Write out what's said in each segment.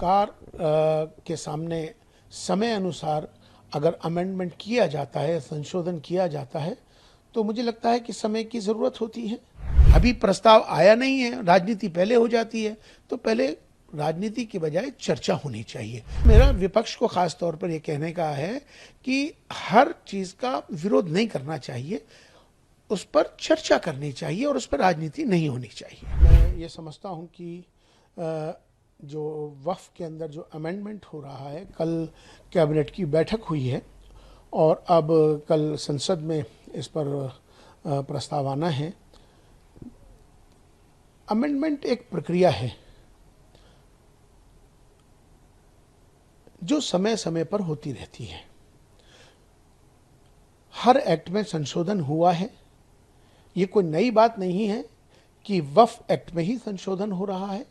सरकार के सामने समय अनुसार अगर अमेंडमेंट किया जाता है, संशोधन किया जाता है, तो मुझे लगता है कि समय की ज़रूरत होती है। अभी प्रस्ताव आया नहीं है, राजनीति पहले हो जाती है, तो पहले राजनीति की बजाय चर्चा होनी चाहिए। मेरा विपक्ष को खास तौर पर यह कहने का है कि हर चीज़ का विरोध नहीं करना चाहिए, उस पर चर्चा करनी चाहिए और उस पर राजनीति नहीं होनी चाहिए। मैं ये समझता हूँ कि जो वक्फ के अंदर जो अमेंडमेंट हो रहा है, कल कैबिनेट की बैठक हुई है और अब कल संसद में इस पर प्रस्ताव आना है। अमेंडमेंट एक प्रक्रिया है जो समय समय पर होती रहती है। हर एक्ट में संशोधन हुआ है। ये कोई नई बात नहीं है कि वक्फ एक्ट में ही संशोधन हो रहा है।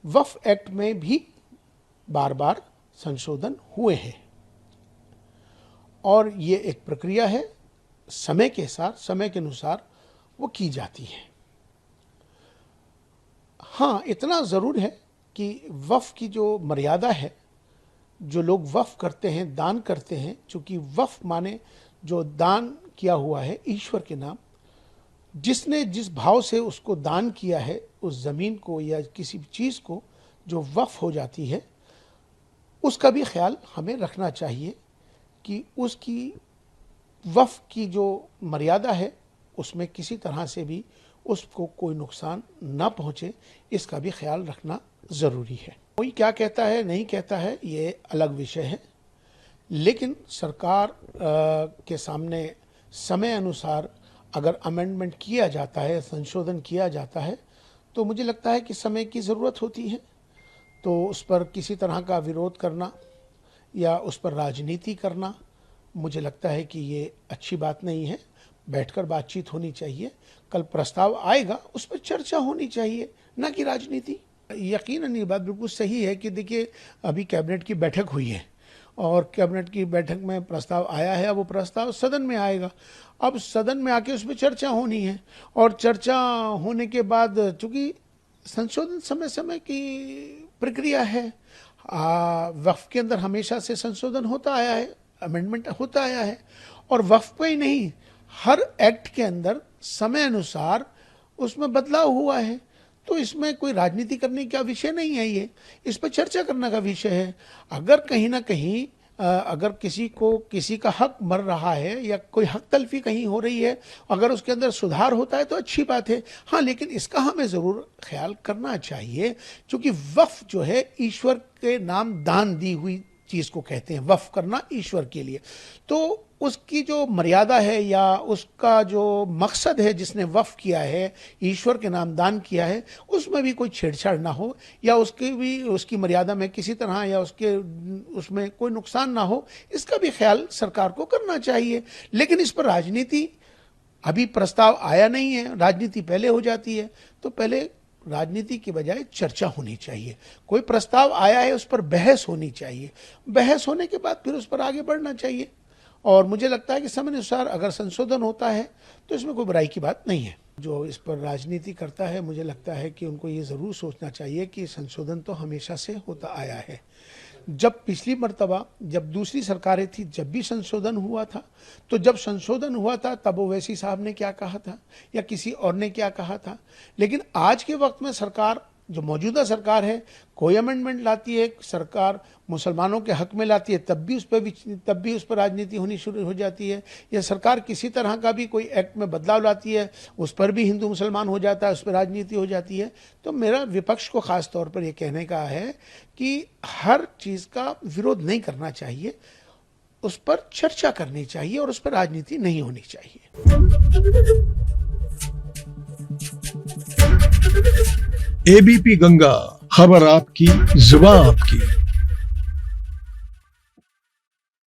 वक्फ एक्ट में भी बार बार संशोधन हुए हैं और ये एक प्रक्रिया है, समय के साथ, समय के अनुसार वो की जाती है। हाँ, इतना ज़रूर है कि वक्फ की जो मर्यादा है, जो लोग वक्फ करते हैं, दान करते हैं, चूँकि वक्फ माने जो दान किया हुआ है ईश्वर के नाम, जिसने जिस भाव से उसको दान किया है, उस ज़मीन को या किसी चीज़ को जो वक्फ हो जाती है, उसका भी ख्याल हमें रखना चाहिए कि उसकी वक्फ की जो मर्यादा है उसमें किसी तरह से भी उसको कोई नुकसान ना पहुँचे, इसका भी ख्याल रखना ज़रूरी है। कोई क्या कहता है, नहीं कहता है, ये अलग विषय है, लेकिन सरकार के सामने समय अनुसार अगर अमेंडमेंट किया जाता है, संशोधन किया जाता है, तो मुझे लगता है कि समय की ज़रूरत होती है। तो उस पर किसी तरह का विरोध करना या उस पर राजनीति करना, मुझे लगता है कि ये अच्छी बात नहीं है। बैठकर बातचीत होनी चाहिए। कल प्रस्ताव आएगा, उस पर चर्चा होनी चाहिए, ना कि राजनीति। यकीनन ये बात बिल्कुल सही है कि देखिए, अभी कैबिनेट की बैठक हुई है और कैबिनेट की बैठक में प्रस्ताव आया है। अब वो प्रस्ताव सदन में आएगा। अब सदन में आके उस पर चर्चा होनी है और चर्चा होने के बाद, चूँकि संशोधन समय समय की प्रक्रिया है, वक्फ के अंदर हमेशा से संशोधन होता आया है, अमेंडमेंट होता आया है और वक्फ पे ही नहीं, हर एक्ट के अंदर समय अनुसार उसमें बदलाव हुआ है। तो इसमें कोई राजनीति करने का विषय नहीं है, ये इस पर चर्चा करने का विषय है। अगर कहीं ना कहीं अगर किसी को किसी का हक मर रहा है या कोई हक तलफी कहीं हो रही है, अगर उसके अंदर सुधार होता है तो अच्छी बात है। हाँ, लेकिन इसका हमें ज़रूर ख्याल करना चाहिए, क्योंकि वक्फ जो है ईश्वर के नाम दान दी हुई चीज़ को कहते हैं, वक्फ करना ईश्वर के लिए। तो उसकी जो मर्यादा है या उसका जो मकसद है, जिसने वक्फ किया है, ईश्वर के नाम दान किया है, उसमें भी कोई छेड़छाड़ ना हो या उसकी मर्यादा में किसी तरह या उसमें कोई नुकसान ना हो, इसका भी ख्याल सरकार को करना चाहिए। लेकिन इस पर राजनीति, अभी प्रस्ताव आया नहीं है, राजनीति पहले हो जाती है, तो पहले राजनीति की बजाय चर्चा होनी चाहिए। कोई प्रस्ताव आया है, उस पर बहस होनी चाहिए, बहस होने के बाद फिर उस पर आगे बढ़ना चाहिए। और मुझे लगता है कि समय अनुसार अगर संशोधन होता है तो इसमें कोई बुराई की बात नहीं है। जो इस पर राजनीति करता है, मुझे लगता है कि उनको ये ज़रूर सोचना चाहिए कि संशोधन तो हमेशा से होता आया है। जब पिछली मर्तबा जब दूसरी सरकारें थी, जब भी संशोधन हुआ था, तो जब संशोधन हुआ था तब ओवैसी साहब ने क्या कहा था या किसी और ने क्या कहा था। लेकिन आज के वक्त में सरकार, जो मौजूदा सरकार है, कोई अमेंडमेंट लाती है, सरकार मुसलमानों के हक में लाती है, तब भी उस पर राजनीति होनी शुरू हो जाती है। या सरकार किसी तरह का भी कोई एक्ट में बदलाव लाती है, उस पर भी हिंदू मुसलमान हो जाता है, उस पर राजनीति हो जाती है। तो मेरा विपक्ष को खास तौर पर यह कहने का है कि हर चीज़ का विरोध नहीं करना चाहिए, उस पर चर्चा करनी चाहिए और उस पर राजनीति नहीं होनी चाहिए। एबीपी गंगा, खबर आपकी, जुबान आपकी।